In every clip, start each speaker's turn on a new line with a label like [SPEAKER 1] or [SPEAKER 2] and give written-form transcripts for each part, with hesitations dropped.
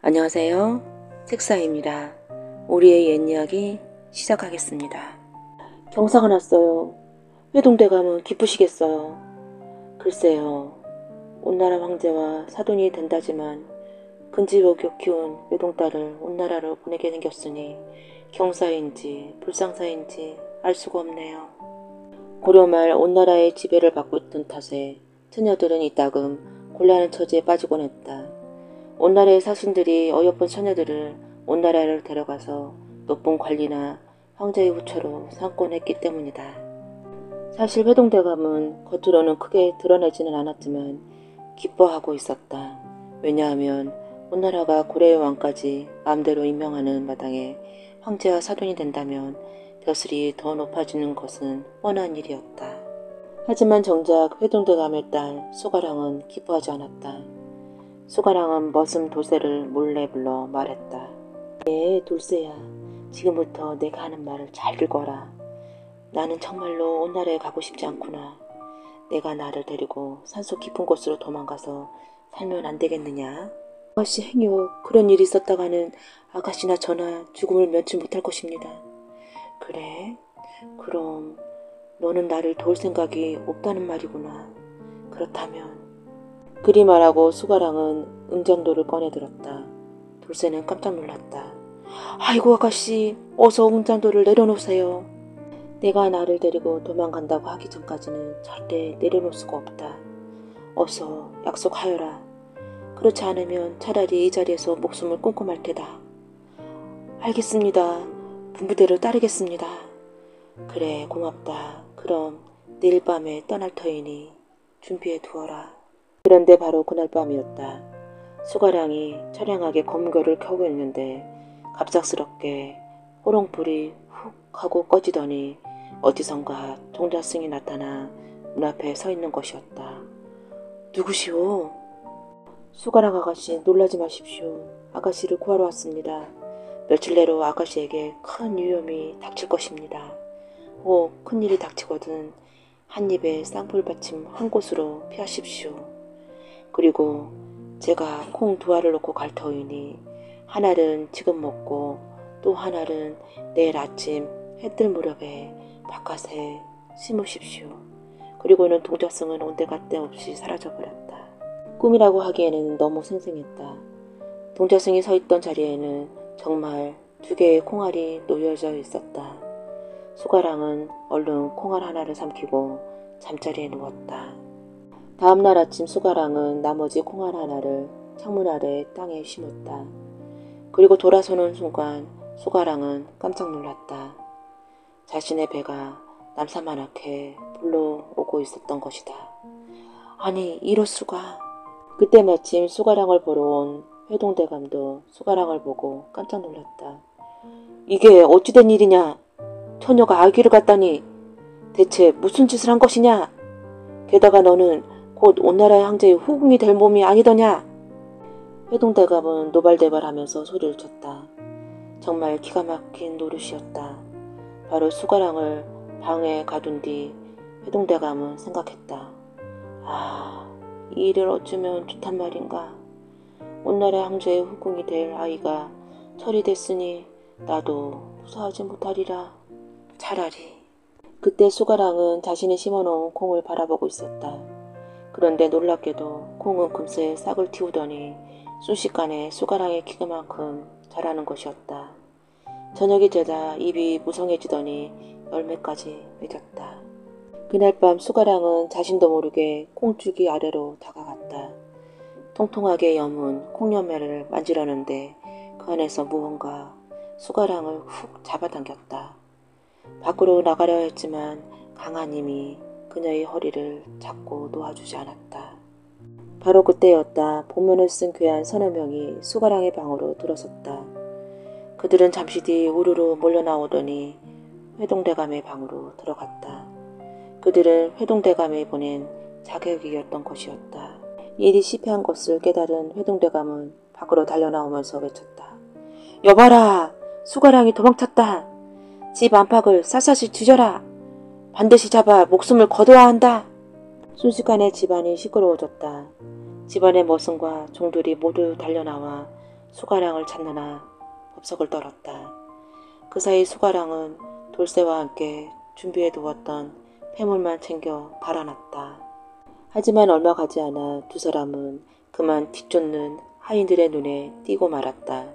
[SPEAKER 1] 안녕하세요. 책사입니다. 우리의 옛 이야기 시작하겠습니다. 경사가 났어요. 회동대 가면 기쁘시겠어요. 글쎄요. 온나라 황제와 사돈이 된다지만 근지옥이 키운 외동딸을 온나라로 보내게 생겼으니 경사인지 불상사인지 알 수가 없네요. 고려말 온나라의 지배를 받고 있던 탓에 처녀들은 이따금 곤란한 처지에 빠지곤 했다. 온나라의 사신들이 어여쁜 처녀들을 온나라를 데려가서 높은 관리나 황제의 후처로 삼곤 했기 때문이다. 사실 회동대감은 겉으로는 크게 드러내지는 않았지만 기뻐하고 있었다. 왜냐하면 온나라가 고려의 왕까지 마음대로 임명하는 마당에 황제와 사돈이 된다면 벼슬이 더 높아지는 것은 뻔한 일이었다. 하지만 정작 회동대감의 딸 수가랑은 기뻐하지 않았다. 수가랑은 머슴 돌쇠를 몰래 불러 말했다. 네, 돌쇠야. 지금부터 내가 하는 말을 잘 들거라. 나는 정말로 온나라에 가고 싶지 않구나. 내가 나를 데리고 산속 깊은 곳으로 도망가서 살면 안 되겠느냐? 아가씨 행여 그런 일이 있었다가는 아가씨나 저나 죽음을 면치 못할 것입니다. 그래? 그럼 너는 나를 도울 생각이 없다는 말이구나. 그렇다면 그리 말하고 수가랑은 응장도를 꺼내들었다. 돌쇠는 깜짝 놀랐다. 아이고 아가씨, 어서 응장도를 내려놓으세요. 내가 나를 데리고 도망간다고 하기 전까지는 절대 내려놓을 수가 없다. 어서 약속하여라. 그렇지 않으면 차라리 이 자리에서 목숨을 끊고 말 테다. 알겠습니다. 분부대로 따르겠습니다. 그래, 고맙다. 그럼 내일 밤에 떠날 터이니 준비해 두어라. 그런데 바로 그날 밤이었다. 수가랑이 처량하게 검교를 켜고 있는데 갑작스럽게 호롱불이 훅 하고 꺼지더니 어디선가 종자승이 나타나 문 앞에 서 있는 것이었다. 누구시오? 수가랑 아가씨, 놀라지 마십시오. 아가씨를 구하러 왔습니다. 며칠 내로 아가씨에게 큰 위험이 닥칠 것입니다. 혹 큰일이 닥치거든 한 입에 쌍불받침 한 곳으로 피하십시오. 그리고 제가 콩 두 알을 놓고 갈 터이니 한 알은 지금 먹고 또 한 알은 내일 아침 해 뜰 무렵에 바깥에 심으십시오. 그리고는 동자승은 온데간데 없이 사라져버렸다. 꿈이라고 하기에는 너무 생생했다. 동자승이 서 있던 자리에는 정말 두 개의 콩알이 놓여져 있었다. 수가랑은 얼른 콩알 하나를 삼키고 잠자리에 누웠다. 다음날 아침 수가랑은 나머지 콩알 하나를 창문 아래 땅에 심었다. 그리고 돌아서는 순간 수가랑은 깜짝 놀랐다. 자신의 배가 남사만하게 불러오고 있었던 것이다. 아니, 이럴 수가. 그때 마침 수가랑을 보러 온 회동대감도 수가랑을 보고 깜짝 놀랐다. 이게 어찌된 일이냐? 처녀가 아기를 갖다니 대체 무슨 짓을 한 것이냐? 게다가 너는 곧 온나라의 황제의 후궁이 될 몸이 아니더냐? 회동대감은 노발대발하면서 소리를 쳤다. 정말 기가 막힌 노릇이었다. 바로 수가랑을 방에 가둔 뒤 회동대감은 생각했다. 이 일을 어쩌면 좋단 말인가. 온나라 황제의 후궁이 될 아이가 처리됐으니 나도 무사하지 못하리라. 차라리. 그때 수가랑은 자신이 심어놓은 콩을 바라보고 있었다. 그런데 놀랍게도 콩은 금세 싹을 틔우더니 순식간에 수가랑의 키만큼 자라는 것이었다. 저녁이 되자 잎이 무성해지더니 열매까지 맺었다. 그날 밤 수가랑은 자신도 모르게 콩줄기 아래로 다가갔다. 통통하게 여문 콩열매를 만지려는데 그 안에서 무언가 수가랑을 훅 잡아당겼다. 밖으로 나가려 했지만 강한 힘이 그녀의 허리를 잡고 놓아주지 않았다. 바로 그때였다. 복면을 쓴 괴한 서너 명이 수가랑의 방으로 들어섰다. 그들은 잠시 뒤 우르르 몰려나오더니 회동대감의 방으로 들어갔다. 그들은 회동대감이 보낸 자객이었던 것이었다. 일이 실패한 것을 깨달은 회동대감은 밖으로 달려나오면서 외쳤다. 여봐라! 수가랑이 도망쳤다! 집 안팎을 샅샅이 뒤져라! 반드시 잡아 목숨을 거둬야 한다! 순식간에 집안이 시끄러워졌다. 집안의 머슴과 종들이 모두 달려나와 수가량을 찾느라 법석을 떨었다. 그 사이 수가량은 돌쇠와 함께 준비해 두었던 폐물만 챙겨 달아났다. 하지만 얼마 가지 않아 두 사람은 그만 뒤쫓는 하인들의 눈에 띄고 말았다.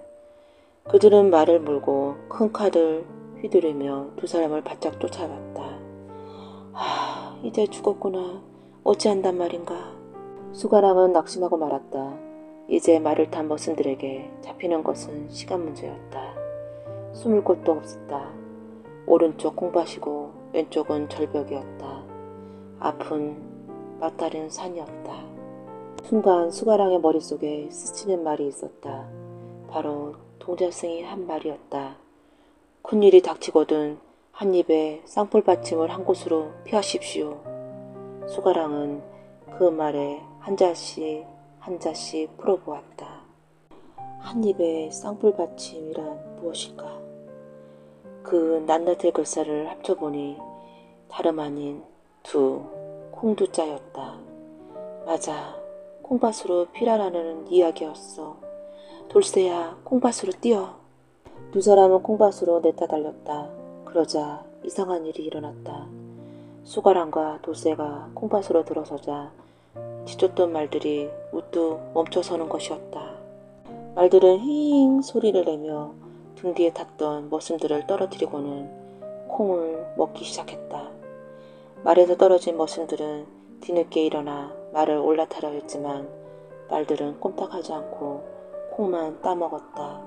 [SPEAKER 1] 그들은 말을 물고 큰 칼을 휘두르며 두 사람을 바짝 쫓아갔다. 이제 죽었구나. 어찌한단 말인가. 수가랑은 낙심하고 말았다. 이제 말을 탄 머슴들에게 잡히는 것은 시간 문제였다. 숨을 곳도 없었다. 오른쪽 콩밭이고 왼쪽은 절벽이었다. 앞은 막다른 산이었다. 순간 수가랑의 머릿속에 스치는 말이 있었다. 바로 동자승이 한 말이었다. 큰일이 닥치거든 한 입에 쌍불 받침을 한 곳으로 피하십시오. 수가랑은 그 말에 한 자씩 한 자씩 풀어보았다. 한 입에 쌍불 받침이란 무엇일까? 그 낱낱의 글자를 합쳐보니 다름 아닌 두 콩두자였다. 맞아, 콩밭으로 피라라는 이야기였어. 돌쇠야, 콩밭으로 뛰어. 두 사람은 콩밭으로 내타 달렸다. 그러자 이상한 일이 일어났다. 수가랑과 돌쇠가 콩밭으로 들어서자 뒤쫓던 말들이 우뚝 멈춰서는 것이었다. 말들은 힝 소리를 내며 등 뒤에 탔던 머슴들을 떨어뜨리고는 콩을 먹기 시작했다. 말에서 떨어진 머슴들은 뒤늦게 일어나 말을 올라타려 했지만 말들은 꼼짝하지 않고 콩만 따먹었다.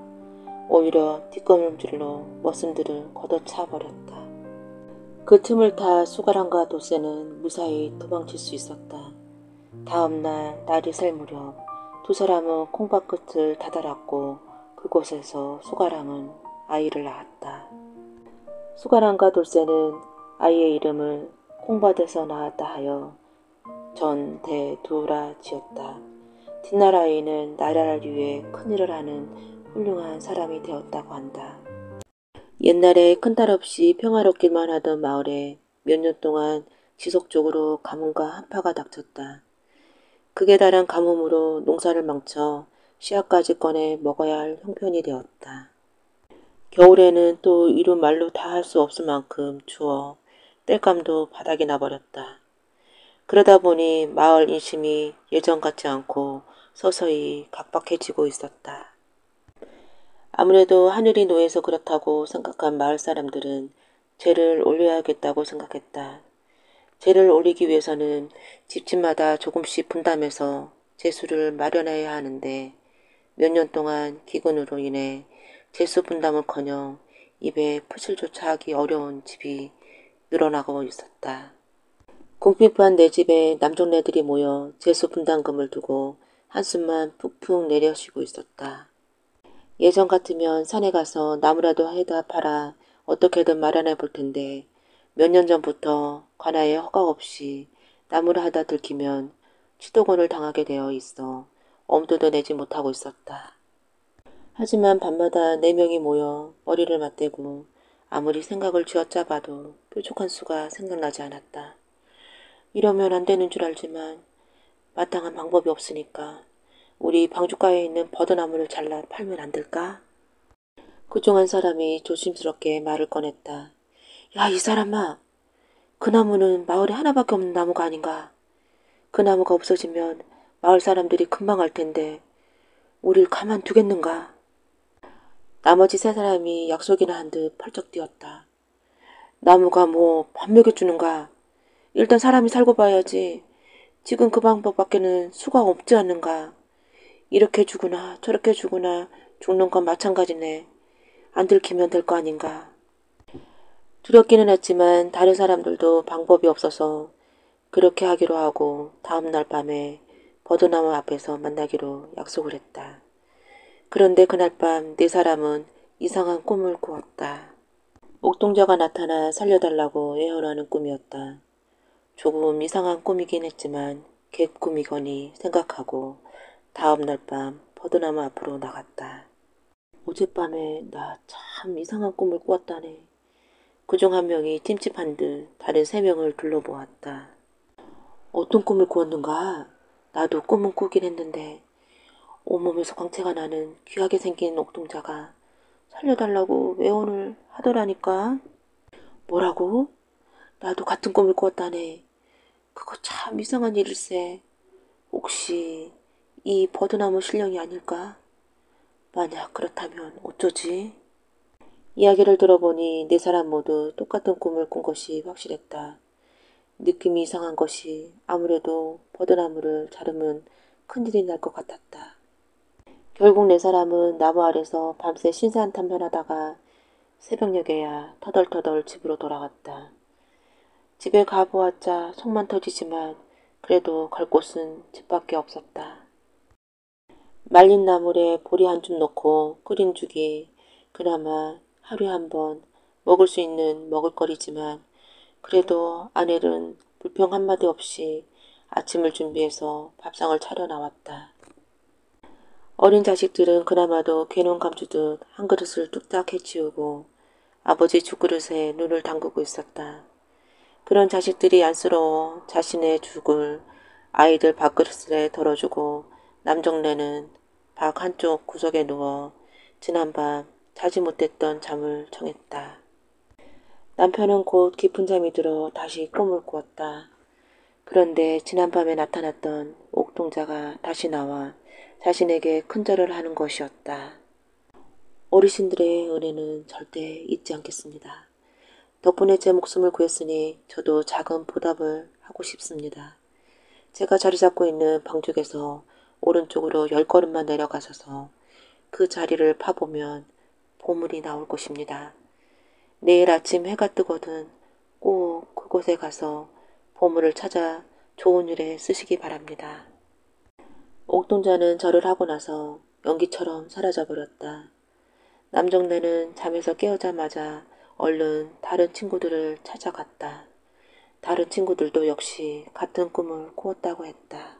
[SPEAKER 1] 오히려 뒷걸음질로 머슴들을 걷어차 버렸다. 그 틈을 타 수가랑과 돌쇠는 무사히 도망칠 수 있었다. 다음 날 날이 셀 무렵 두 사람은 콩밭 끝을 다다랐고 그곳에서 수가랑은 아이를 낳았다. 수가랑과 돌쇠는 아이의 이름을 콩밭에서 낳았다 하여 전대두라 지었다. 뒷날 아이는 나라를 위해 큰일을 하는 훌륭한 사람이 되었다고 한다. 옛날에 큰탈 없이 평화롭기만 하던 마을에 몇 년 동안 지속적으로 가뭄과 한파가 닥쳤다. 극에 달한 가뭄으로 농사를 망쳐 씨앗까지 꺼내 먹어야 할 형편이 되었다. 겨울에는 또 이루 말로 다 할 수 없을 만큼 추워 땔감도 바닥이 나버렸다. 그러다 보니 마을 인심이 예전 같지 않고 서서히 각박해지고 있었다. 아무래도 하늘이 노해서 그렇다고 생각한 마을 사람들은 죄를 올려야겠다고 생각했다. 죄를 올리기 위해서는 집집마다 조금씩 분담해서 제수를 마련해야 하는데 몇 년 동안 기근으로 인해 제수 분담은커녕 입에 푸실조차 하기 어려운 집이 늘어나고 있었다. 궁핍한 내 집에 남종네들이 모여 제수 분담금을 두고 한숨만 푹푹 내려쉬고 있었다. 예전 같으면 산에 가서 나무라도 해다 팔아 어떻게든 마련해 볼 텐데 몇 년 전부터 관아에 허가 없이 나무를 하다 들키면 취도권을 당하게 되어 있어 엄두도 내지 못하고 있었다. 하지만 밤마다 4명이 모여 머리를 맞대고 아무리 생각을 쥐어짜봐도 뾰족한 수가 생각나지 않았다. 이러면 안 되는 줄 알지만 마땅한 방법이 없으니까 우리 방주가에 있는 버드나무를 잘라 팔면 안 될까? 그중 한 사람이 조심스럽게 말을 꺼냈다. 야, 이 사람아! 그 나무는 마을에 하나밖에 없는 나무가 아닌가? 그 나무가 없어지면 마을 사람들이 금방 알 텐데 우릴 가만두겠는가? 나머지 3사람이 약속이나 한 듯 펄쩍 뛰었다. 나무가 뭐 밥 먹여주는가? 일단 사람이 살고 봐야지. 지금 그 방법밖에는 수가 없지 않는가? 이렇게 죽으나 저렇게 죽으나 죽는 건 마찬가지네. 안 들키면 될 거 아닌가. 두렵기는 했지만 다른 사람들도 방법이 없어서 그렇게 하기로 하고 다음 날 밤에 버드나무 앞에서 만나기로 약속을 했다. 그런데 그날 밤 4사람은 이상한 꿈을 꾸었다. 옥동자가 나타나 살려달라고 애원하는 꿈이었다. 조금 이상한 꿈이긴 했지만 개꿈이거니 생각하고 다음 날 밤 버드나무 앞으로 나갔다. 어젯밤에 나 참 이상한 꿈을 꾸었다네. 그중 한 명이 찜찜한 듯 다른 3명을 둘러보았다. 어떤 꿈을 꾸었는가? 나도 꿈은 꾸긴 했는데 온몸에서 광채가 나는 귀하게 생긴 옥동자가 살려달라고 외원을 하더라니까. 뭐라고? 나도 같은 꿈을 꾸었다네. 그거 참 이상한 일일세. 혹시 이 버드나무 신령이 아닐까? 만약 그렇다면 어쩌지? 이야기를 들어보니 네 사람 모두 똑같은 꿈을 꾼 것이 확실했다. 느낌이 이상한 것이 아무래도 버드나무를 자르면 큰일이 날 것 같았다. 결국 네 사람은 나무 아래서 밤새 신세한탄변하다가 새벽녘에야 터덜터덜 집으로 돌아갔다. 집에 가보았자 속만 터지지만 그래도 갈 곳은 집밖에 없었다. 말린 나물에 보리 한 줌 넣고 끓인 죽이 그나마 하루에 한 번 먹을 수 있는 먹을거리지만 그래도 아내는 불평 한마디 없이 아침을 준비해서 밥상을 차려 나왔다. 어린 자식들은 그나마도 괴놓은 감추듯 한 그릇을 뚝딱 해치우고 아버지 죽그릇에 눈을 담그고 있었다. 그런 자식들이 안쓰러워 자신의 죽을 아이들 밥그릇에 덜어주고 남정네는 박 한쪽 구석에 누워 지난밤 자지 못했던 잠을 청했다. 남편은 곧 깊은 잠이 들어 다시 꿈을 꾸었다. 그런데 지난밤에 나타났던 옥동자가 다시 나와 자신에게 큰절을 하는 것이었다. 어르신들의 은혜는 절대 잊지 않겠습니다. 덕분에 제 목숨을 구했으니 저도 작은 보답을 하고 싶습니다. 제가 자리 잡고 있는 방쪽에서 오른쪽으로 10걸음만 내려가셔서 그 자리를 파보면 보물이 나올 것입니다. 내일 아침 해가 뜨거든 꼭 그곳에 가서 보물을 찾아 좋은 일에 쓰시기 바랍니다. 옥동자는 절을 하고 나서 연기처럼 사라져버렸다. 남정네는 잠에서 깨어자마자 얼른 다른 친구들을 찾아갔다. 다른 친구들도 역시 같은 꿈을 꾸었다고 했다.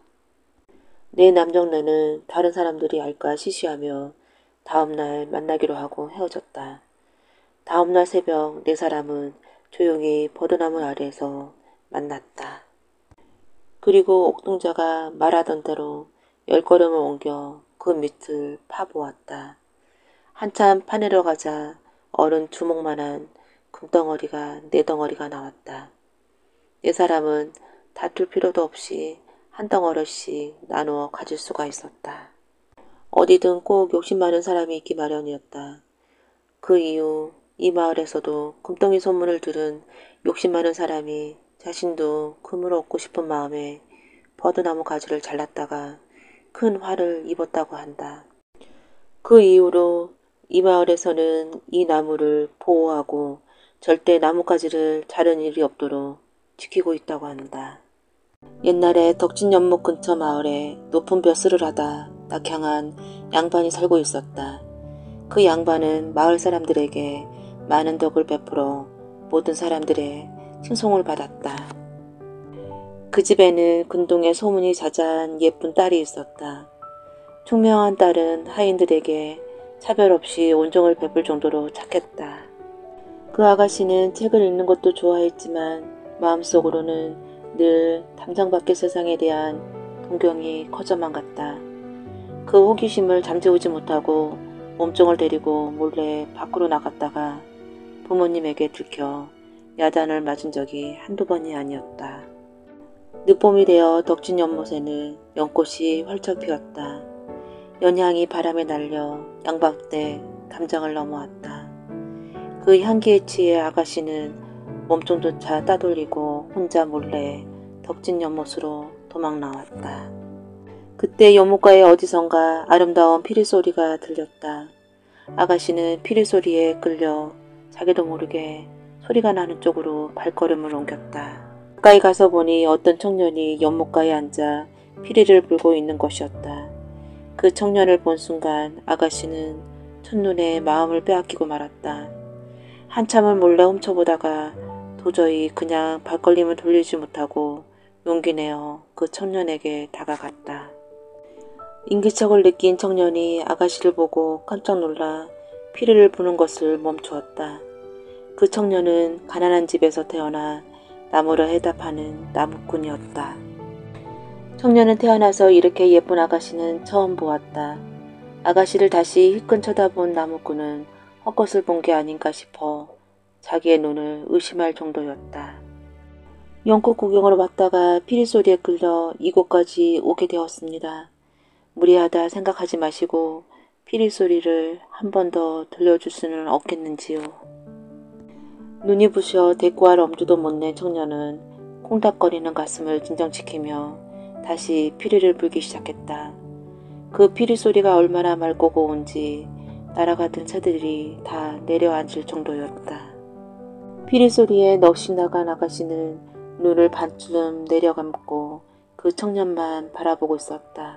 [SPEAKER 1] 내 남정네는 다른 사람들이 알까 시시하며 다음날 만나기로 하고 헤어졌다. 다음날 새벽 네 사람은 조용히 버드나무 아래에서 만났다. 그리고 옥동자가 말하던 대로 10걸음을 옮겨 그 밑을 파보았다. 한참 파내려가자 어른 주먹만한 금덩어리가 4덩어리가 나왔다. 네 사람은 다툴 필요도 없이 한 덩어리씩 나누어 가질 수가 있었다. 어디든 꼭 욕심 많은 사람이 있기 마련이었다. 그 이후 이 마을에서도 금덩이 소문을 들은 욕심 많은 사람이 자신도 금을 얻고 싶은 마음에 버드나무 가지를 잘랐다가 큰 화를 입었다고 한다. 그 이후로 이 마을에서는 이 나무를 보호하고 절대 나뭇가지를 자른 일이 없도록 지키고 있다고 한다. 옛날에 덕진연못 근처 마을에 높은 벼슬을 하다 낙향한 양반이 살고 있었다. 그 양반은 마을 사람들에게 많은 덕을 베풀어 모든 사람들의 칭송을 받았다. 그 집에는 근동에 소문이 자자한 예쁜 딸이 있었다. 총명한 딸은 하인들에게 차별 없이 온정을 베풀 정도로 착했다. 그 아가씨는 책을 읽는 것도 좋아했지만 마음속으로는 늘 당장 밖의 세상에 대한 동경이 커져만 갔다. 그 호기심을 잠재우지 못하고 몸종을 데리고 몰래 밖으로 나갔다가 부모님에게 들켜 야단을 맞은 적이 한두 번이 아니었다. 늦봄이 되어 덕진 연못에는 연꽃이 활짝 피었다. 연향이 바람에 날려 양박대 담장을 넘어왔다. 그 향기에 취해 아가씨는 몸통조차 따돌리고 혼자 몰래 덕진 연못으로 도망 나왔다. 그때 연못가에 어디선가 아름다운 피리 소리가 들렸다. 아가씨는 피리 소리에 끌려 자기도 모르게 소리가 나는 쪽으로 발걸음을 옮겼다. 가까이 가서 보니 어떤 청년이 연못가에 앉아 피리를 불고 있는 것이었다. 그 청년을 본 순간 아가씨는 첫눈에 마음을 빼앗기고 말았다. 한참을 몰래 훔쳐보다가 도저히 그냥 발걸림을 돌리지 못하고 용기 내어 그 청년에게 다가갔다. 인기척을 느낀 청년이 아가씨를 보고 깜짝 놀라 피리를 부는 것을 멈추었다. 그 청년은 가난한 집에서 태어나 나무를 해다 파는 나무꾼이었다. 청년은 태어나서 이렇게 예쁜 아가씨는 처음 보았다. 아가씨를 다시 희끈 쳐다본 나무꾼은 헛것을 본 게 아닌가 싶어 자기의 눈을 의심할 정도였다. 연꽃 구경으로 왔다가 피리 소리에 끌려 이곳까지 오게 되었습니다. 무리하다 생각하지 마시고 피리 소리를 한 번 더 들려줄 수는 없겠는지요. 눈이 부셔 대꾸할 엄두도 못 낸 청년은 콩닥거리는 가슴을 진정시키며 다시 피리를 불기 시작했다. 그 피리 소리가 얼마나 맑고 고운지 날아가던 새들이 다 내려앉을 정도였다. 피리 소리에 넋이 나간 아가씨는 눈을 반쯤 내려감고 그 청년만 바라보고 있었다.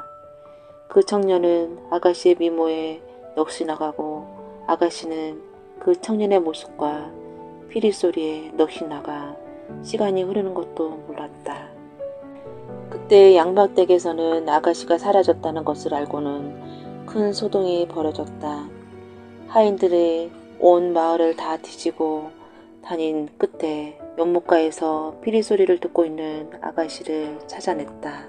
[SPEAKER 1] 그 청년은 아가씨의 미모에 넋이 나가고 아가씨는 그 청년의 모습과 피리 소리에 넋이 나가 시간이 흐르는 것도 몰랐다. 그때 양막댁에서는 아가씨가 사라졌다는 것을 알고는 큰 소동이 벌어졌다. 하인들이 온 마을을 다 뒤지고 다닌 끝에 연못가에서 피리 소리를 듣고 있는 아가씨를 찾아냈다.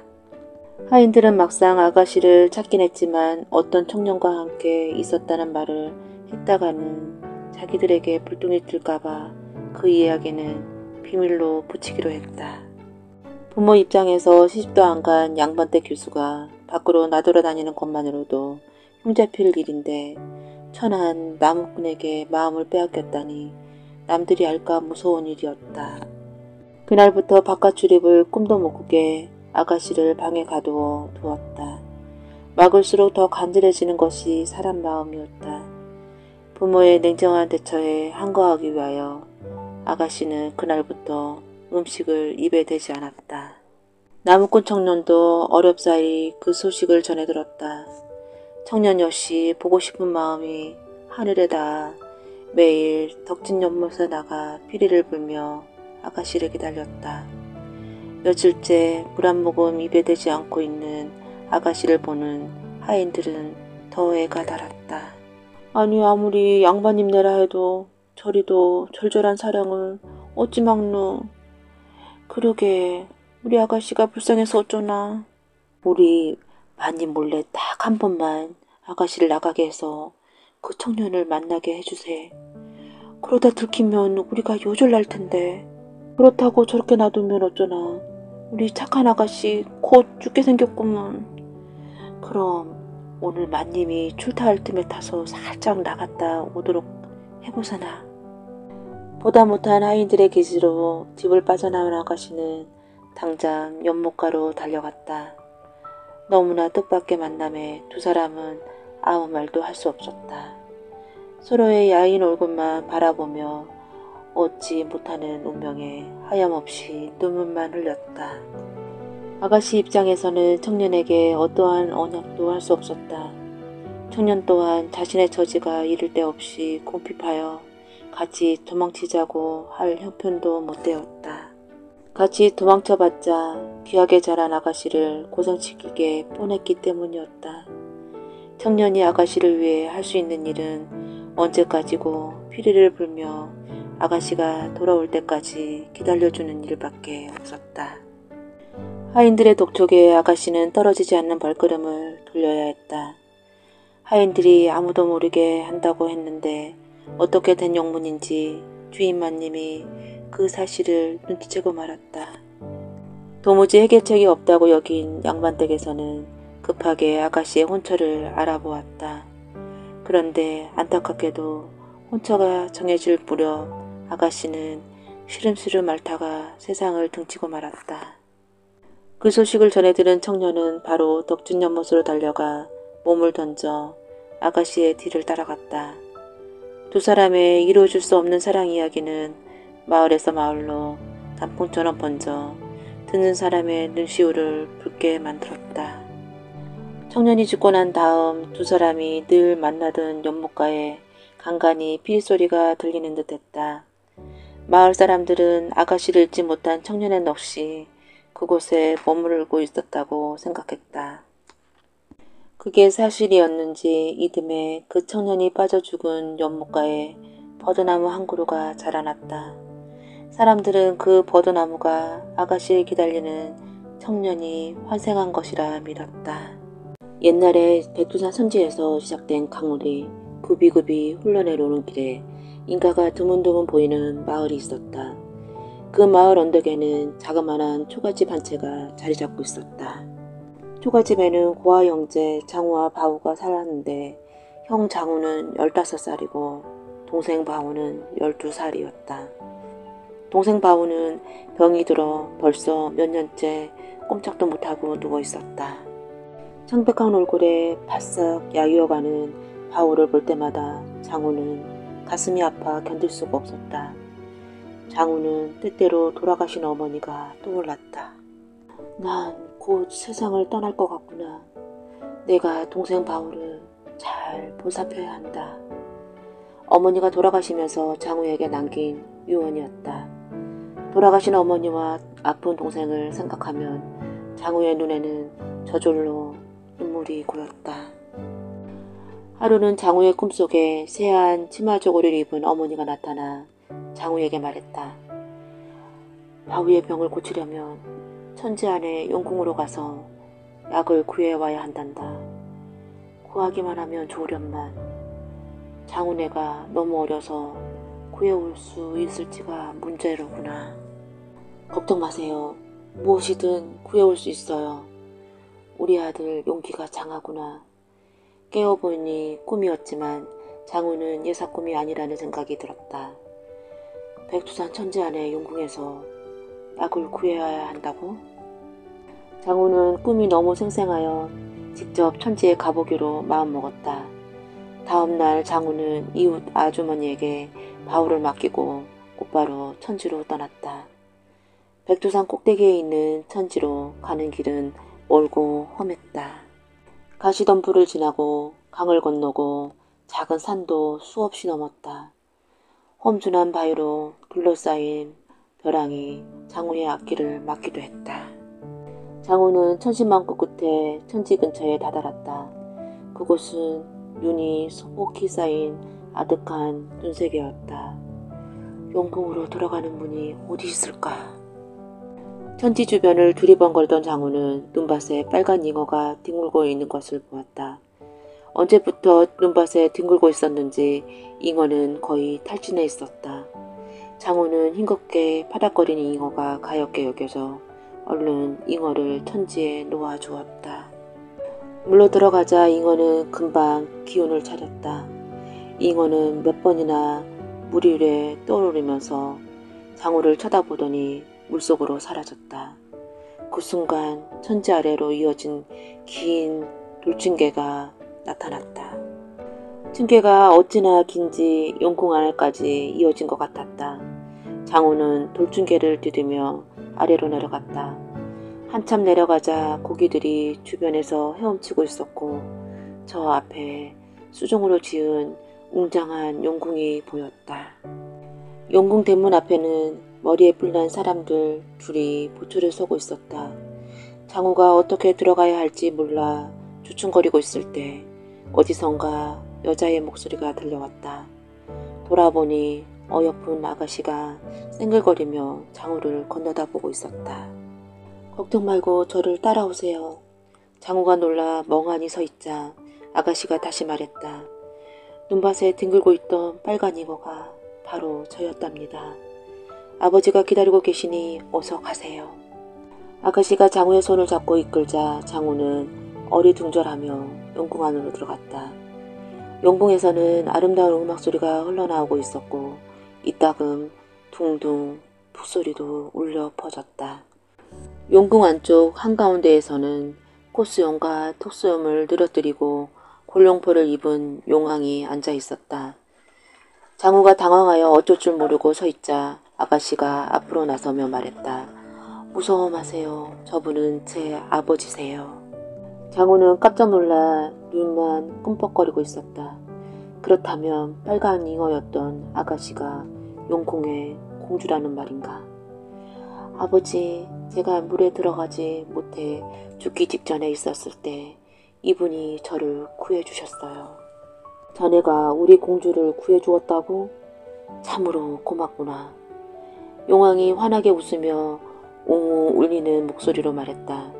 [SPEAKER 1] 하인들은 막상 아가씨를 찾긴 했지만 어떤 청년과 함께 있었다는 말을 했다가는 자기들에게 불똥이 뜰까봐 그 이야기는 비밀로 붙이기로 했다. 부모 입장에서 시집도 안 간 양반댁 교수가 밖으로 나돌아다니는 것만으로도 흉잡힐 일인데 천한 나무꾼에게 마음을 빼앗겼다니 남들이 알까 무서운 일이었다. 그날부터 바깥 출입을 꿈도 못 꾸게 아가씨를 방에 가두어 두었다. 막을수록 더 간절해지는 것이 사람 마음이었다. 부모의 냉정한 대처에 항거하기 위하여 아가씨는 그날부터 음식을 입에 대지 않았다. 나무꾼 청년도 어렵사리 그 소식을 전해 들었다. 청년 역시 보고 싶은 마음이 하늘에 닿아 매일 덕진 연못에 나가 피리를 불며 아가씨를 기다렸다. 며칠째 물 한 모금 입에 대지 않고 있는 아가씨를 보는 하인들은 더 애가 달았다. 아니 아무리 양반님네라 해도 저리도 절절한 사랑을 어찌 막노. 그러게 우리 아가씨가 불쌍해서 어쩌나. 우리 마님 몰래 딱 한 번만 아가씨를 나가게 해서 그 청년을 만나게 해주세. 그러다 들키면 우리가 요절날 텐데. 그렇다고 저렇게 놔두면 어쩌나. 우리 착한 아가씨 곧 죽게 생겼구먼. 그럼 오늘 마님이 출타할 틈에 타서 살짝 나갔다 오도록 해보사나. 보다 못한 하인들의 기지로 집을 빠져나온 아가씨는 당장 연못가로 달려갔다. 너무나 뜻밖의 만남에 두 사람은 아무 말도 할 수 없었다. 서로의 야윈 얼굴만 바라보며 얻지 못하는 운명에 하염없이 눈물만 흘렸다. 아가씨 입장에서는 청년에게 어떠한 언약도 할 수 없었다. 청년 또한 자신의 처지가 이를 데 없이 궁핍하여 같이 도망치자고 할 형편도 못 되었다. 같이 도망쳐봤자 귀하게 자란 아가씨를 고생시키게 뻔했기 때문이었다. 청년이 아가씨를 위해 할 수 있는 일은 언제까지고 피리를 불며 아가씨가 돌아올 때까지 기다려주는 일밖에 없었다. 하인들의 독촉에 아가씨는 떨어지지 않는 발걸음을 돌려야 했다. 하인들이 아무도 모르게 한다고 했는데 어떻게 된 영문인지 주인마님이 그 사실을 눈치채고 말았다. 도무지 해결책이 없다고 여긴 양반댁에서는 급하게 아가씨의 혼처를 알아보았다. 그런데 안타깝게도 혼처가 정해질 무렵 아가씨는 시름시름 앓다가 세상을 등치고 말았다. 그 소식을 전해 들은 청년은 바로 덕진 연못으로 달려가 몸을 던져 아가씨의 뒤를 따라갔다. 두 사람의 이루어질 수 없는 사랑 이야기는 마을에서 마을로 단풍처럼 번져 듣는 사람의 눈시울을 붉게 만들었다. 청년이 죽고 난 다음 두 사람이 늘 만나던 연못가에 간간히 피리소리가 들리는 듯했다. 마을 사람들은 아가씨를 잊지 못한 청년의 넋이 그곳에 머무르고 있었다고 생각했다. 그게 사실이었는지 이듬해 그 청년이 빠져 죽은 연못가에 버드나무 한 그루가 자라났다. 사람들은 그 버드나무가 아가씨를 기다리는 청년이 환생한 것이라 믿었다. 옛날에 백두산 선지에서 시작된 강물이 굽이굽이 흘러내려오는 길에 인가가 드문드문 보이는 마을이 있었다. 그 마을 언덕에는 자그마한 초가집 한 채가 자리 잡고 있었다. 초가집에는 고아 형제 장우와 바우가 살았는데 형 장우는 15살이고 동생 바우는 12살이었다. 동생 바우는 병이 들어 벌써 몇 년째 꼼짝도 못하고 누워 있었다. 창백한 얼굴에 바싹 야위어가는 바우를 볼 때마다 장우는 가슴이 아파 견딜 수가 없었다. 장우는 때때로 돌아가신 어머니가 떠올랐다. 난 곧 세상을 떠날 것 같구나. 내가 동생 바우를 잘 보살펴야 한다. 어머니가 돌아가시면서 장우에게 남긴 유언이었다. 돌아가신 어머니와 아픈 동생을 생각하면 장우의 눈에는 저절로 눈물이 고였다. 하루는 장우의 꿈속에 새하얀 치마 저고리를 입은 어머니가 나타나 장우에게 말했다. 바우의 병을 고치려면 천지 안에 용궁으로 가서 약을 구해와야 한단다. 구하기만 하면 좋으련만 장우네가 너무 어려서 구해올 수 있을지가 문제로구나. 걱정 마세요. 무엇이든 구해올 수 있어요. 우리 아들 용기가 장하구나. 깨어보니 꿈이었지만 장우는 예사 꿈이 아니라는 생각이 들었다. 백두산 천지 안의 용궁에서 약을 구해야 한다고? 장우는 꿈이 너무 생생하여 직접 천지에 가보기로 마음먹었다. 다음날 장우는 이웃 아주머니에게 바우를 맡기고 곧바로 천지로 떠났다. 백두산 꼭대기에 있는 천지로 가는 길은 멀고 험했다. 가시덤불을 지나고 강을 건너고 작은 산도 수없이 넘었다. 험준한 바위로 둘러싸인 벼랑이 장우의 앞길을 막기도 했다. 장우는 천신만고 끝에 천지 근처에 다다랐다. 그곳은 눈이 소복히 쌓인 아득한 눈세계였다. 용궁으로 돌아가는 문이 어디 있을까? 천지 주변을 두리번거리던 장우는 눈밭에 빨간 잉어가 뒹굴고 있는 것을 보았다. 언제부터 눈밭에 뒹굴고 있었는지 잉어는 거의 탈진해 있었다. 장우는 싱겁게 파닥거리는 잉어가 가엾게 여겨져 얼른 잉어를 천지에 놓아주었다. 물로 들어가자 잉어는 금방 기운을 차렸다. 잉어는 몇 번이나 물 위에 떠오르면서 장우를 쳐다보더니 물속으로 사라졌다. 그 순간 천지 아래로 이어진 긴 돌층계가 나타났다. 층계가 어찌나 긴지 용궁 안에까지 이어진 것 같았다. 장우는 돌층계를 디디며 아래로 내려갔다. 한참 내려가자 고기들이 주변에서 헤엄치고 있었고 저 앞에 수종으로 지은 웅장한 용궁이 보였다. 용궁 대문 앞에는 머리에 뿔난 사람들 둘이 보초를 서고 있었다. 장우가 어떻게 들어가야 할지 몰라 주춤거리고 있을 때 어디선가 여자의 목소리가 들려왔다. 돌아보니 어여쁜 아가씨가 쌩글거리며 장우를 건너다 보고 있었다. 걱정 말고 저를 따라오세요. 장우가 놀라 멍하니 서 있자 아가씨가 다시 말했다. 눈밭에 뒹굴고 있던 빨간 잉어가 바로 저였답니다. 아버지가 기다리고 계시니 어서 가세요. 아가씨가 장우의 손을 잡고 이끌자 장우는 어리둥절하며 용궁 안으로 들어갔다. 용궁에서는 아름다운 음악소리가 흘러나오고 있었고 이따금 둥둥 풋소리도 울려 퍼졌다. 용궁 안쪽 한가운데에서는 코수염과 턱수염을 늘어뜨리고 골룡포를 입은 용왕이 앉아 있었다. 장우가 당황하여 어쩔 줄 모르고 서 있자 아가씨가 앞으로 나서며 말했다. 무서워 마세요. 저분은 제 아버지세요. 장우는 깜짝 놀라 눈만 끔뻑거리고 있었다. 그렇다면 빨간 잉어였던 아가씨가 용궁의 공주라는 말인가? 아버지, 제가 물에 들어가지 못해 죽기 직전에 있었을 때 이분이 저를 구해주셨어요. 자네가 우리 공주를 구해주었다고? 참으로 고맙구나. 용왕이 환하게 웃으며 웅웅 울리는 목소리로 말했다.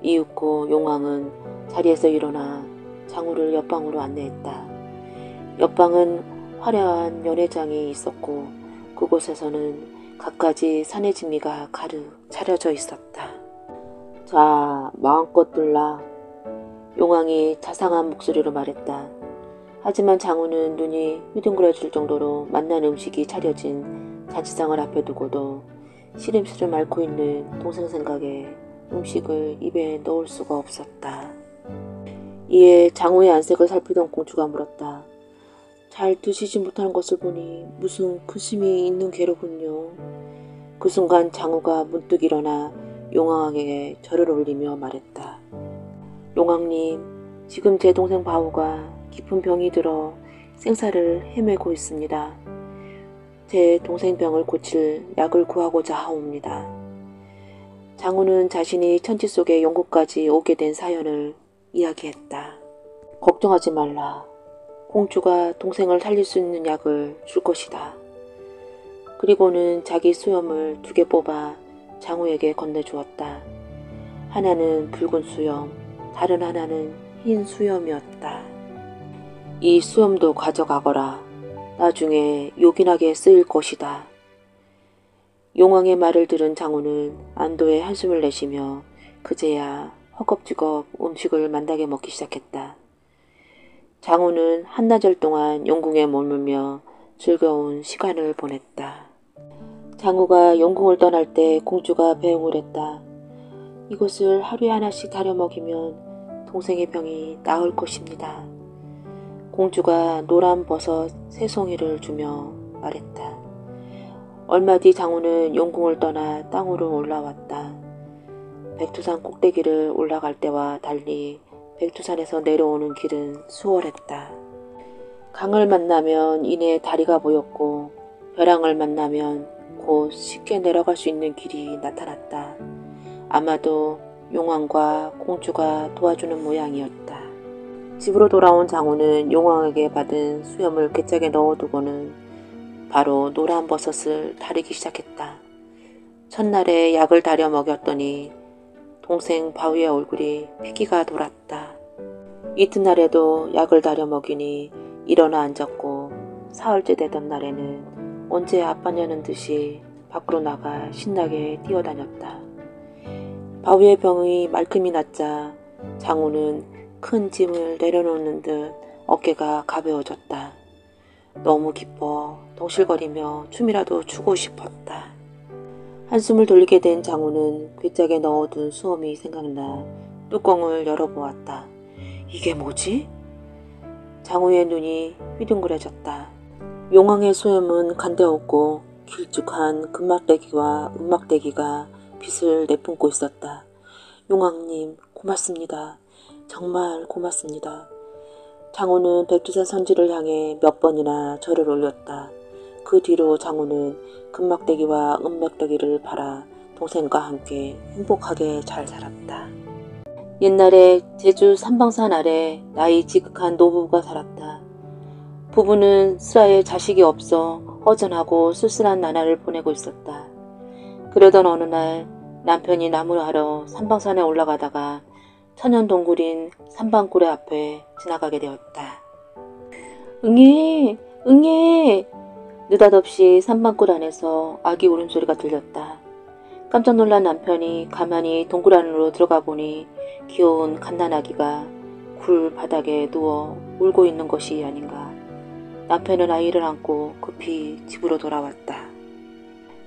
[SPEAKER 1] 이윽고 용왕은 자리에서 일어나 장우를 옆방으로 안내했다. 옆방은 화려한 연회장이 있었고 그곳에서는 갖가지 산의 진미가 가득 차려져 있었다. 자, 마음껏 들라. 용왕이 자상한 목소리로 말했다. 하지만 장우는 눈이 휘둥그레질 정도로 맛난 음식이 차려진 잔치상을 앞에 두고도 시름시름 앓고 있는 동생 생각에 음식을 입에 넣을 수가 없었다. 이에 장우의 안색을 살피던 공주가 물었다. 잘 드시지 못하는 것을 보니 무슨 근심이 있는 게로군요. 그 순간 장우가 문득 일어나 용왕에게 절을 올리며 말했다. 용왕님, 지금 제 동생 바우가 깊은 병이 들어 생사를 헤매고 있습니다. 제 동생 병을 고칠 약을 구하고자 하옵니다. 장우는 자신이 천지 속의 영국까지 오게 된 사연을 이야기했다. 걱정하지 말라. 공주가 동생을 살릴 수 있는 약을 줄 것이다. 그리고는 자기 수염을 2개 뽑아 장우에게 건네주었다. 하나는 붉은 수염, 다른 하나는 흰 수염이었다. 이 수염도 가져가거라. 나중에 요긴하게 쓰일 것이다. 용왕의 말을 들은 장우는 안도의 한숨을 내쉬며 그제야 허겁지겁 음식을 만나게 먹기 시작했다. 장우는 한나절 동안 영궁에 머물며 즐거운 시간을 보냈다. 장우가 영궁을 떠날 때 공주가 배웅을 했다. 이것을 하루에 하나씩 다려 먹이면 동생의 병이 나을 것입니다. 공주가 노란 버섯 3송이를 주며 말했다. 얼마 뒤 장우는 영궁을 떠나 땅으로 올라왔다. 백두산 꼭대기를 올라갈 때와 달리 백두산에서 내려오는 길은 수월했다. 강을 만나면 이내 다리가 보였고 벼랑을 만나면 곧 쉽게 내려갈 수 있는 길이 나타났다. 아마도 용왕과 공주가 도와주는 모양이었다. 집으로 돌아온 장우는 용왕에게 받은 수염을 괴짝에 넣어두고는 바로 노란 버섯을 다리기 시작했다. 첫날에 약을 다려 먹였더니 동생 바위의 얼굴이 패기가 돌았다. 이튿날에도 약을 다려 먹이니 일어나 앉았고 사흘째 되던 날에는 언제 아빠냐는 듯이 밖으로 나가 신나게 뛰어다녔다. 바위의 병이 말끔히 낫자 장우는 큰 짐을 내려놓는 듯 어깨가 가벼워졌다. 너무 기뻐 덩실거리며 춤이라도 추고 싶었다. 한숨을 돌리게 된 장우는 괴짝에 넣어둔 수염이 생각나 뚜껑을 열어보았다. 이게 뭐지? 장우의 눈이 휘둥그레졌다. 용왕의 수염은 간데없고 길쭉한 금막대기와 은막대기가 빛을 내뿜고 있었다. 용왕님, 고맙습니다. 정말 고맙습니다. 장우는 백두산 선지를 향해 몇 번이나 절을 올렸다. 그 뒤로 장우는 금막대기와 은막대기를 팔아 동생과 함께 행복하게 잘 살았다. 옛날에 제주 삼방산 아래 나이 지극한 노부부가 살았다. 부부는 슬하에 자식이 없어 허전하고 쓸쓸한 나날을 보내고 있었다. 그러던 어느 날 남편이 나무를 하러 삼방산에 올라가다가 천연 동굴인 삼방굴의 앞에 지나가게 되었다. 응애! 응애! 느닷없이 삼방굴 안에서 아기 울음소리가 들렸다. 깜짝 놀란 남편이 가만히 동굴 안으로 들어가 보니 귀여운 갓난아기가 굴 바닥에 누워 울고 있는 것이 아닌가. 남편은 아이를 안고 급히 집으로 돌아왔다.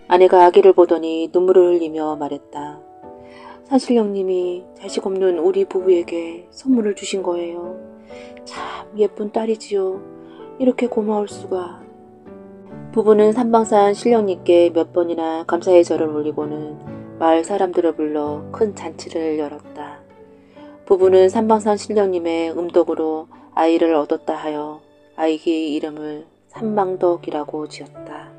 [SPEAKER 1] 아내가 아기를 보더니 눈물을 흘리며 말했다. 산신령님이 자식 없는 우리 부부에게 선물을 주신 거예요. 참 예쁜 딸이지요. 이렇게 고마울 수가. 부부는 삼방산 신령님께 몇 번이나 감사의 절을 올리고는 마을 사람들을 불러 큰 잔치를 열었다. 부부는 삼방산 신령님의 음덕으로 아이를 얻었다 하여 아이의 이름을 삼방덕이라고 지었다.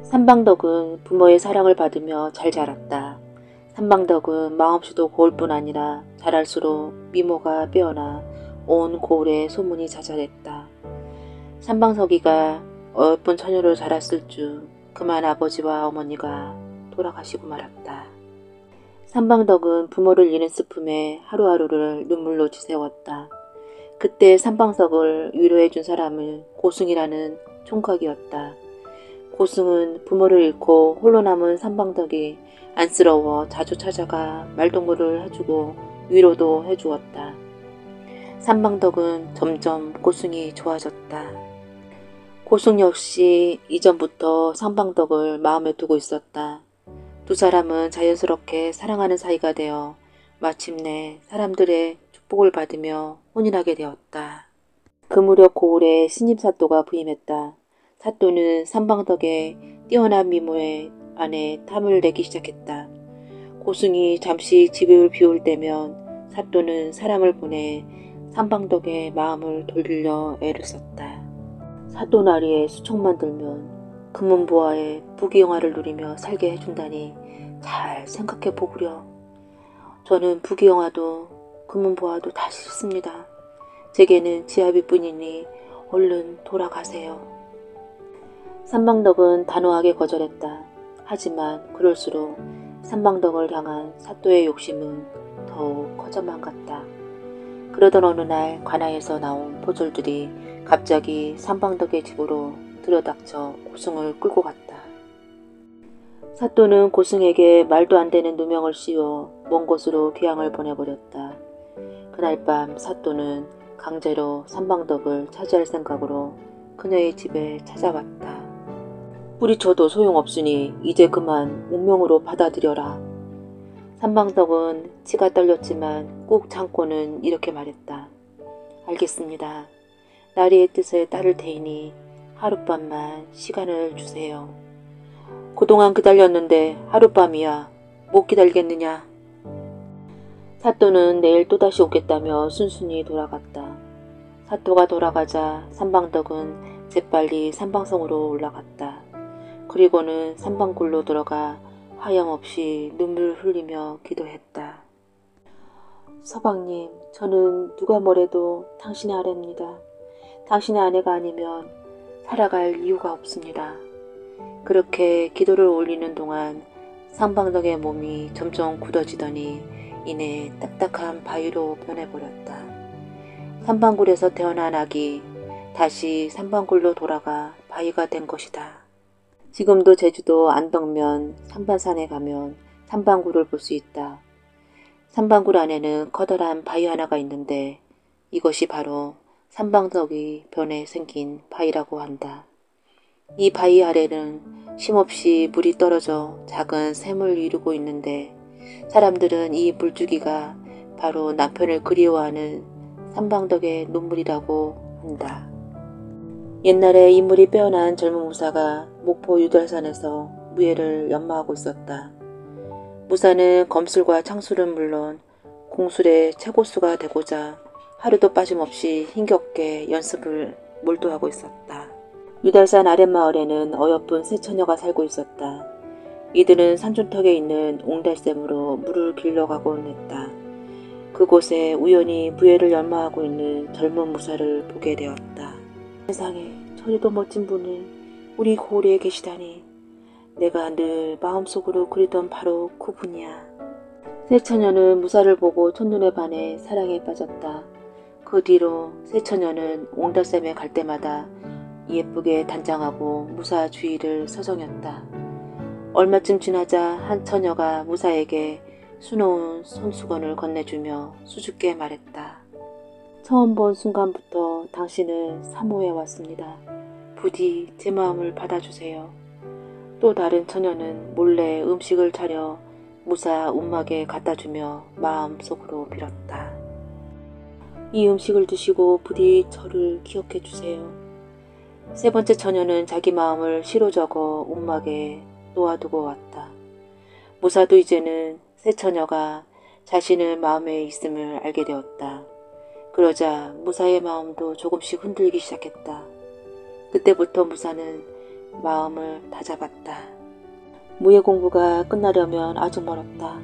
[SPEAKER 1] 삼방덕은 부모의 사랑을 받으며 잘 자랐다. 삼방덕은 마음씨도 고울 뿐 아니라 자랄수록 미모가 빼어나 온 고을에 소문이 자자했다. 삼방석이가 어여쁜 처녀로 자랐을 줄 그만 아버지와 어머니가 돌아가시고 말았다. 삼방덕은 부모를 잃은 슬픔에 하루하루를 눈물로 지새웠다. 그때 삼방석을 위로해준 사람은 고승이라는 총각이었다. 고승은 부모를 잃고 홀로 남은 삼방덕이 안쓰러워 자주 찾아가 말동무를 해주고 위로도 해주었다. 삼방덕은 점점 고승이 좋아졌다. 고승 역시 이전부터 삼방덕을 마음에 두고 있었다. 두 사람은 자연스럽게 사랑하는 사이가 되어 마침내 사람들의 축복을 받으며 혼인하게 되었다. 그 무렵 고을에 신임 사또가 부임했다. 사또는 삼방덕의 뛰어난 미모에 안에 탐을 내기 시작했다. 고승이 잠시 집을 비울 때면 사또는 사람을 보내 삼방덕의 마음을 돌리려 애를 썼다. 사또 나리에 수청만 들면 금은보화에 부귀영화를 누리며 살게 해준다니 잘 생각해 보구려. 저는 부귀영화도 금은보화도 다 싫습니다. 제게는 지아비 뿐이니 얼른 돌아가세요. 삼방덕은 단호하게 거절했다. 하지만 그럴수록 삼방덕을 향한 사또의 욕심은 더욱 커져만 갔다. 그러던 어느 날 관아에서 나온 포졸들이 갑자기 삼방덕의 집으로 들여닥쳐 고승을 끌고 갔다. 사또는 고승에게 말도 안 되는 누명을 씌워 먼 곳으로 귀향을 보내버렸다. 그날 밤 사또는 강제로 삼방덕을 차지할 생각으로 그녀의 집에 찾아갔다. 뿌리쳐도 소용없으니 이제 그만 운명으로 받아들여라. 삼방덕은 치가 떨렸지만 꾹 참고는 이렇게 말했다. 알겠습니다. 나리의 뜻에 따를 테이니 하룻밤만 시간을 주세요. 그동안 기다렸는데 하룻밤이야. 못 기다리겠느냐. 사또는 내일 또다시 오겠다며 순순히 돌아갔다. 사또가 돌아가자 삼방덕은 재빨리 삼방성으로 올라갔다. 그리고는 삼방굴로 들어가 하염없이 눈물 흘리며 기도했다. 서방님, 저는 누가 뭐래도 당신의 아내입니다. 당신의 아내가 아니면 살아갈 이유가 없습니다. 그렇게 기도를 올리는 동안 삼방덕의 몸이 점점 굳어지더니 이내 딱딱한 바위로 변해버렸다. 삼방굴에서 태어난 아기 다시 삼방굴로 돌아가 바위가 된 것이다. 지금도 제주도 안덕면 삼반산에 가면 삼방굴을 볼 수 있다. 삼방굴 안에는 커다란 바위 하나가 있는데 이것이 바로 삼방덕이 변해 생긴 바위라고 한다. 이 바위 아래는 쉼없이 물이 떨어져 작은 샘을 이루고 있는데 사람들은 이 물주기가 바로 남편을 그리워하는 삼방덕의 눈물이라고 한다. 옛날에 인물이 빼어난 젊은 무사가 목포 유달산에서 무예를 연마하고 있었다. 무사는 검술과 창술은 물론 공술의 최고수가 되고자 하루도 빠짐없이 힘겹게 연습을 몰두하고 있었다. 유달산 아랫마을에는 어여쁜 세 처녀가 살고 있었다. 이들은 산중턱에 있는 옹달샘으로 물을 길러가곤 했다. 그곳에 우연히 무예를 연마하고 있는 젊은 무사를 보게 되었다. 세상에 저리도 멋진 분이 우리 고을에 계시다니. 내가 늘 마음속으로 그리던 바로 그분이야. 세 처녀는 무사를 보고 첫눈에 반해 사랑에 빠졌다. 그 뒤로 세 처녀는 옹달샘에 갈 때마다 예쁘게 단장하고 무사 주위를 서성였다. 얼마쯤 지나자 한 처녀가 무사에게 수놓은 손수건을 건네주며 수줍게 말했다. 처음 본 순간부터 당신을 사모해 왔습니다. 부디 제 마음을 받아주세요. 또 다른 처녀는 몰래 음식을 차려 무사 움막에 갖다주며 마음속으로 빌었다. 이 음식을 드시고 부디 저를 기억해 주세요. 세 번째 처녀는 자기 마음을 시로 적어 움막에 놓아두고 왔다. 무사도 이제는 세 처녀가 자신을 마음에 있음을 알게 되었다. 그러자 무사의 마음도 조금씩 흔들기 시작했다. 그때부터 무사는 마음을 다잡았다. 무예 공부가 끝나려면 아주 멀었다.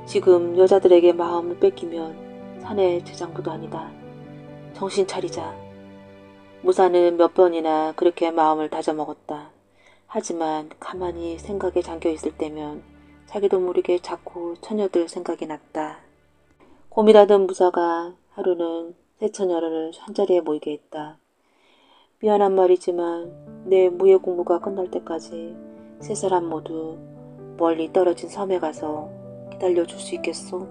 [SPEAKER 1] 지금 여자들에게 마음을 뺏기면 산의 재장부도 아니다. 정신 차리자. 무사는 몇 번이나 그렇게 마음을 다져먹었다. 하지만 가만히 생각에 잠겨 있을 때면 자기도 모르게 자꾸 처녀들 생각이 났다. 고민하던 무사가 하루는 세 처녀를 한자리에 모이게 했다. 미안한 말이지만 내 무예 공부가 끝날 때까지 세 사람 모두 멀리 떨어진 섬에 가서 기다려줄 수 있겠소?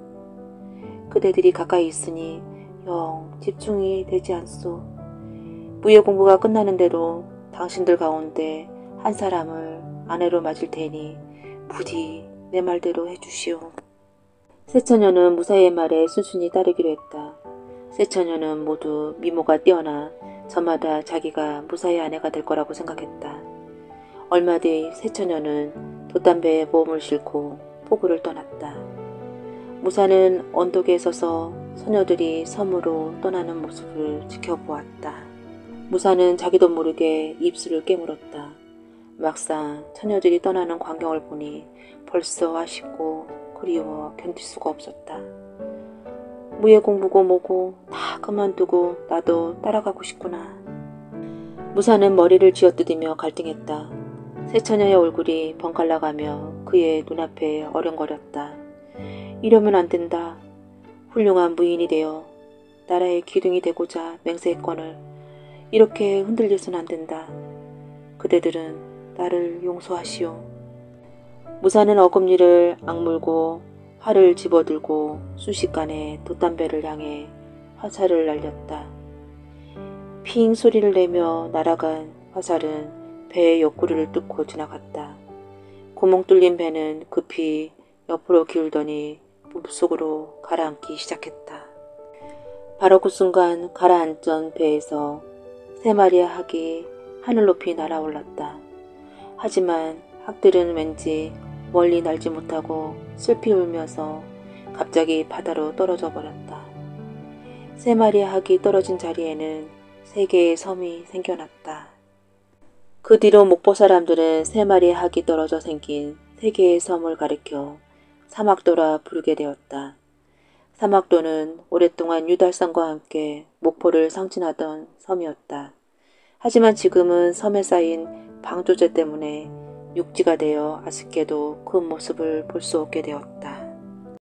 [SPEAKER 1] 그대들이 가까이 있으니 영 집중이 되지 않소. 무예 공부가 끝나는 대로 당신들 가운데 한 사람을 아내로 맞을 테니 부디 내 말대로 해주시오. 세 처녀는 무사의 말에 순순히 따르기로 했다. 세 처녀는 모두 미모가 뛰어나 저마다 자기가 무사의 아내가 될 거라고 생각했다. 얼마 뒤 세 처녀는 돛담배에 몸을 싣고 포구를 떠났다. 무사는 언덕에 서서 소녀들이 섬으로 떠나는 모습을 지켜보았다. 무사는 자기도 모르게 입술을 깨물었다. 막상 처녀들이 떠나는 광경을 보니 벌써 아쉽고 그리워 견딜 수가 없었다. 무예 공부고 뭐고 다 그만두고 나도 따라가고 싶구나. 무사는 머리를 쥐어뜯으며 갈등했다. 세 처녀의 얼굴이 번갈아가며 그의 눈앞에 어령거렸다. 이러면 안 된다. 훌륭한 무인이 되어 나라의 기둥이 되고자 맹세했거늘 이렇게 흔들려서는 안 된다. 그대들은 나를 용서하시오. 무사는 어금니를 악물고 활을 집어들고 순식간에 돛담배를 향해 화살을 날렸다. 핑 소리를 내며 날아간 화살은 배의 옆구리를 뚫고 지나갔다. 구멍 뚫린 배는 급히 옆으로 기울더니 물속으로 가라앉기 시작했다. 바로 그 순간 가라앉던 배에서 세 마리의 학이 하늘 높이 날아올랐다. 하지만 학들은 왠지 멀리 날지 못하고 슬피 울면서 갑자기 바다로 떨어져 버렸다. 세 마리의 학이 떨어진 자리에는 세 개의 섬이 생겨났다. 그 뒤로 목포 사람들은 세 마리의 학이 떨어져 생긴 세 개의 섬을 가리켜 사막도라 부르게 되었다. 사막도는 오랫동안 유달산과 함께 목포를 상징하던 섬이었다. 하지만 지금은 섬에 쌓인 방조제 때문에 육지가 되어 아쉽게도 그 모습을 볼 수 없게 되었다.